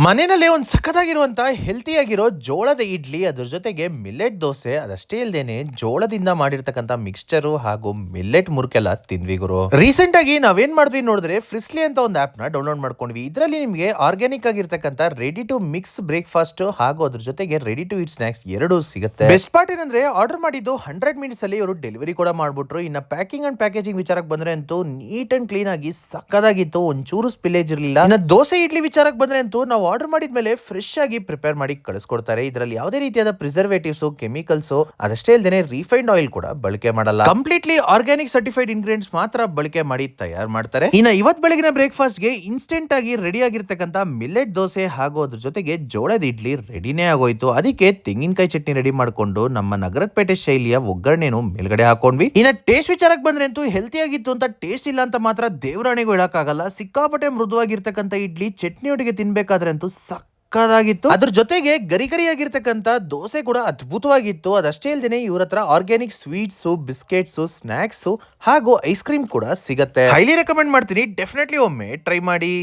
ಮನೆಯಲ್ಲಿ ಒಂದು ಸಖತ್ತಾಗಿರುವಂತ ಹೆಲ್ತಿ ಆಗಿರೋ ಜೋಳದ ಇಡ್ಲಿ ಅದ್ರ ಜೊತೆಗೆ ಮಿಲ್ಲೆಟ್ ದೋಸೆ ಅದಷ್ಟೇ ಇಲ್ದೇನೆ ಜೋಳದಿಂದ ಮಾಡಿರ್ತಕ್ಕಂಥ ಮಿಕ್ಸ್ಚರ್ ಹಾಗೂ ಮಿಲ್ಲೆಟ್ ಮುರುಕೆಲ್ಲ ತಿಂದ್ವಿ ಗುರು. ರೀಸೆಂಟ್ ಆಗಿ ನಾವೇನ್ ಮಾಡಿದ್ವಿ ನೋಡಿದ್ರೆ ಫ್ರಿಸ್ಲಿ ಅಂತ ಒಂದು ಆಪ್ ನ ಡೌನ್ಲೋಡ್ ಮಾಡ್ಕೊಂಡ್ವಿ. ಇದರಲ್ಲಿ ನಿಮಗೆ ಆರ್ಗ್ಯಾನಿಕ್ ಆಗಿರ್ತಕ್ಕಂಥ ರೆಡಿ ಟು ಮಿಕ್ಸ್ ಬ್ರೇಕ್ಫಾಸ್ಟ್ ಹಾಗೂ ಅದ್ರ ಜೊತೆಗೆ ರೆಡಿ ಟು ಈಟ್ ಸ್ನಾಕ್ಸ್ ಎರಡೂ ಸಿಗುತ್ತೆ. ಬೆಸ್ಟ್ ಪಾರ್ಟ್ ಏನಂದ್ರೆ ಆರ್ಡರ್ ಮಾಡಿದ್ದು 100 ಮಿನಿಟ್ಸ್ ಅಲ್ಲಿ ಇವರು ಡೆಲಿವರಿ ಕೂಡ ಮಾಡ್ಬಿಟ್ರು. ಇನ್ನ ಪ್ಯಾಕಿಂಗ್ ಅಂಡ್ ಪ್ಯಾಕೇಜಿಂಗ್ ವಿಚಾರಕ್ಕೆ ಬಂದ್ರೆ ಅಂತೂ ನೀಟ್ ಅಂಡ್ ಕ್ಲೀನ್ ಆಗಿ ಸಕ್ಕದಾಗಿತ್ತು, ಒಂಚೂರು ಸ್ಪಿಲೇಜ್ ಇರಲಿಲ್ಲ. ಇನ್ನ ದೋಸೆ ಇಡ್ಲಿ ವಿಚಾರಕ್ಕೆ ಬಂದ್ರೆ ಅಂತೂ ನಾವು ಆರ್ಡರ್ ಮಾಡಿದ್ಮೇಲೆ ಫ್ರೆಶ್ ಆಗಿ ಪ್ರಿಪೇರ್ ಮಾಡಿ ಕಳಿಸ್ಕೊಡ್ತಾರೆ. ಇದರಲ್ಲಿ ಯಾವುದೇ ರೀತಿಯಾದ ಪ್ರಿಸರ್ವೇಟಿವ್ಸ್, ಕೆಮಿಕಲ್ಸ್ ಅದಷ್ಟೇ ಇಲ್ಲದೆ ರಿಫೈನ್ಡ್ ಆಯಿಲ್ ಕೂಡ ಬಳಕೆ ಮಾಡಲ್ಲ. ಕಂಪ್ಲೀಟ್ಲಿ ಆರ್ಗ್ಯಾನಿಕ್ ಸರ್ಟಿಫೈಡ್ ಇಂಗ್ರೀಡಿಯೆಂಟ್ಸ್ ಮಾತ್ರ ಬಳಕೆ ಮಾಡಿ ತಯಾರು ಮಾಡ್ತಾರೆ. ಇನ್ನು ಇವತ್ತು ಬೆಳಗಿನ ಬ್ರೇಕ್ಫಾಸ್ಟ್ ಗೆ ಇನ್ಸ್ಟೆಂಟ್ ಆಗಿ ರೆಡಿ ಆಗಿರ್ತಕ್ಕಂಥ ಮಿಲ್ಲೆಟ್ ದೋಸೆ ಹಾಗೂ ಅದ್ರ ಜೊತೆಗೆ ಜೋಳದ ಇಡ್ಲಿ ರೆಡಿನೇ ಆಗೋಯ್ತು. ಅದಕ್ಕೆ ತೆಂಗಿನಕಾಯಿ ಚಟ್ನಿ ರೆಡಿ ಮಾಡ್ಕೊಂಡು ನಮ್ಮ ನಗರದ ಪೇಟೆ ಶೈಲಿಯ ಒಗ್ಗರಣೆನು ಮೇಲ್ಗಡೆ ಹಾಕೊಂಡ್ವಿ. ಇನ್ನ ಟೇಸ್ಟ್ ವಿಚಾರಕ್ಕೆ ಬಂದ್ರೆ ಅಂತೂ ಹೆಲ್ತಿ ಆಗಿತ್ತು ಅಂತ ಟೇಸ್ಟ್ ಇಲ್ಲ ಅಂತ ಮಾತ್ರ ದೇವರಾಣಿಗೂ ಹೇಳಕ್ಕಾಗಲ್ಲ. ಸಿಕ್ಕಾಪಟ್ಟೆ ಮೃದುವಾಗಿರ್ತಕ್ಕಂಥ ಇಡ್ಲಿ ಚಟ್ನಿಯೊಟ್ಟಿಗೆ ತಿನ್ಬೇಕಾದ್ರೆ ಅಂತೂ ಸಕ್ಕದಾಗಿತ್ತು. ಅದ್ರ ಜೊತೆಗೆ ಗರಿ ಗರಿಯಾಗಿರ್ತಕ್ಕಂಥ ದೋಸೆ ಕೂಡ ಅದ್ಭುತವಾಗಿತ್ತು. ಅದಷ್ಟೇ ಇಲ್ದೇನೆ ಇವ್ರ ಹತ್ರ ಆರ್ಗ್ಯಾನಿಕ್ ಸ್ವೀಟ್ಸ್, ಬಿಸ್ಕೆಟ್ಸ್, ಸ್ನಾಕ್ಸ್ ಹಾಗೂ ಐಸ್ ಕ್ರೀಮ್ ಕೂಡ ಸಿಗತ್ತೆ. ಹೈಲಿ ರೆಕಮೆಂಡ್ ಮಾಡ್ತೀನಿ, ಡೆಫಿನೆಟ್ಲಿ ಒಮ್ಮೆ ಟ್ರೈ ಮಾಡಿ.